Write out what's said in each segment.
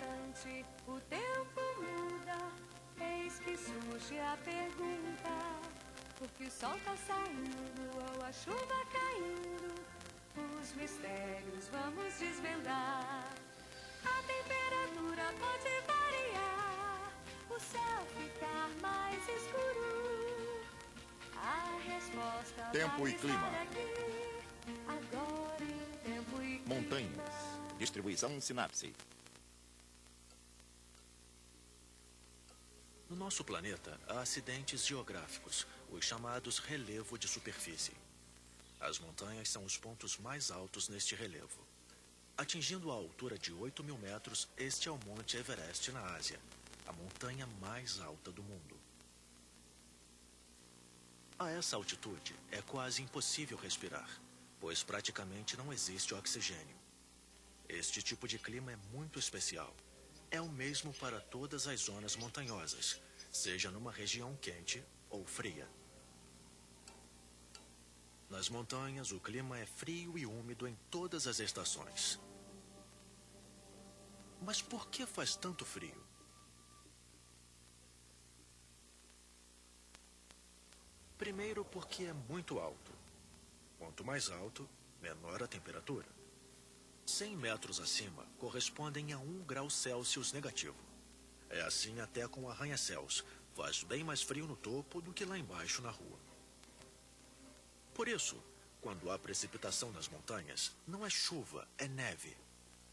instante o tempo muda, eis que surge a pergunta: porque o sol tá saindo ou a chuva caindo? Os mistérios vamos desvendar. A temperatura pode variar, o céu ficar mais escuro. A resposta Tempo vai e clima. estar aqui, agora em tempo e clima. Montanhas. Distribuição Sinapse. No nosso planeta, há acidentes geográficos, os chamados relevo de superfície. As montanhas são os pontos mais altos neste relevo. Atingindo a altura de 8.000 metros, este é o Monte Everest na Ásia, a montanha mais alta do mundo. A essa altitude, é quase impossível respirar, pois praticamente não existe oxigênio. Este tipo de clima é muito especial. É o mesmo para todas as zonas montanhosas, seja numa região quente ou fria. Nas montanhas, o clima é frio e úmido em todas as estações. Mas por que faz tanto frio? Primeiro, porque é muito alto. Quanto mais alto, menor a temperatura. 100 metros acima correspondem a 1 grau Celsius negativo. É assim até com arranha-céus. Faz bem mais frio no topo do que lá embaixo na rua. Por isso, quando há precipitação nas montanhas, não é chuva, é neve.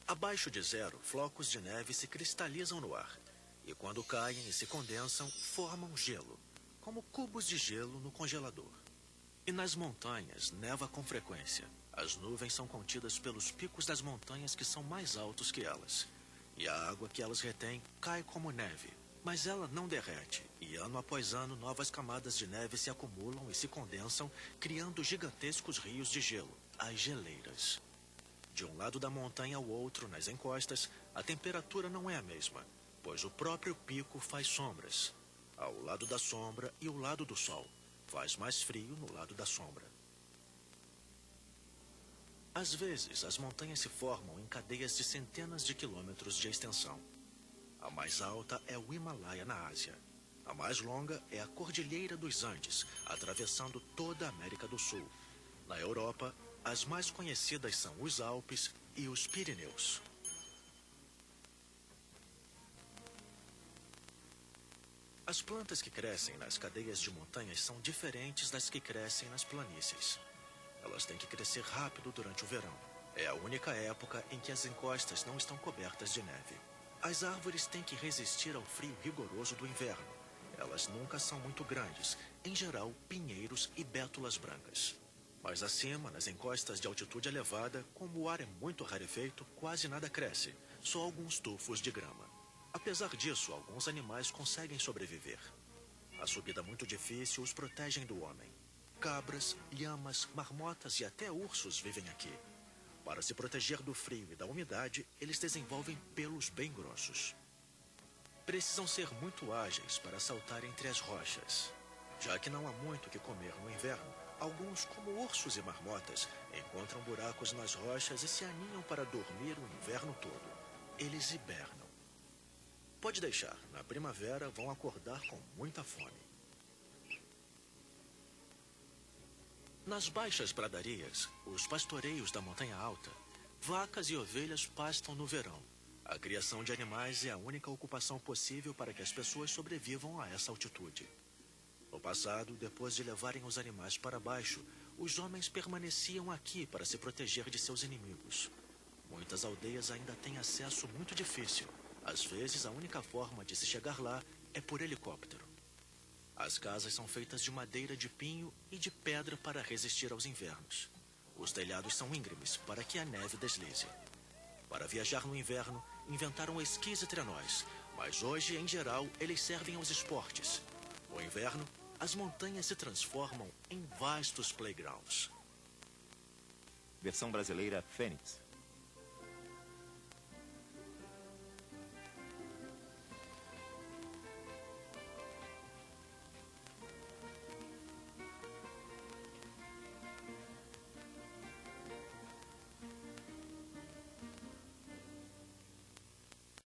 Abaixo de zero, flocos de neve se cristalizam no ar. E quando caem e se condensam, formam gelo, como cubos de gelo no congelador. E nas montanhas, neva com frequência. As nuvens são contidas pelos picos das montanhas que são mais altos que elas. E a água que elas retêm cai como neve. Mas ela não derrete. E ano após ano, novas camadas de neve se acumulam e se condensam, criando gigantescos rios de gelo, as geleiras. De um lado da montanha ao outro, nas encostas, a temperatura não é a mesma, pois o próprio pico faz sombras. Ao lado da sombra e o lado do sol. Faz mais frio no lado da sombra. Às vezes, as montanhas se formam em cadeias de centenas de quilômetros de extensão. A mais alta é o Himalaia, na Ásia. A mais longa é a Cordilheira dos Andes, atravessando toda a América do Sul. Na Europa, as mais conhecidas são os Alpes e os Pirineus. As plantas que crescem nas cadeias de montanhas são diferentes das que crescem nas planícies. Elas têm que crescer rápido durante o verão. É a única época em que as encostas não estão cobertas de neve. As árvores têm que resistir ao frio rigoroso do inverno. Elas nunca são muito grandes, em geral pinheiros e bétulas brancas. Mais acima, nas encostas de altitude elevada, como o ar é muito rarefeito, quase nada cresce, só alguns tufos de grama. Apesar disso, alguns animais conseguem sobreviver. A subida muito difícil os protegem do homem. Cabras, lhamas, marmotas e até ursos vivem aqui. Para se proteger do frio e da umidade, eles desenvolvem pelos bem grossos. Precisam ser muito ágeis para saltar entre as rochas. Já que não há muito o que comer no inverno, alguns, como ursos e marmotas, encontram buracos nas rochas e se aninham para dormir o inverno todo. Eles hibernam. Pode deixar, na primavera vão acordar com muita fome. Nas baixas pradarias, os pastoreios da montanha alta, vacas e ovelhas pastam no verão. A criação de animais é a única ocupação possível para que as pessoas sobrevivam a essa altitude. No passado, depois de levarem os animais para baixo, os homens permaneciam aqui para se proteger de seus inimigos. Muitas aldeias ainda têm acesso muito difícil. Às vezes, a única forma de se chegar lá é por helicóptero. As casas são feitas de madeira de pinho e de pedra para resistir aos invernos. Os telhados são íngremes para que a neve deslize. Para viajar no inverno, inventaram esquis e trenós, mas hoje, em geral, eles servem aos esportes. No inverno, as montanhas se transformam em vastos playgrounds. Versão brasileira Fênix.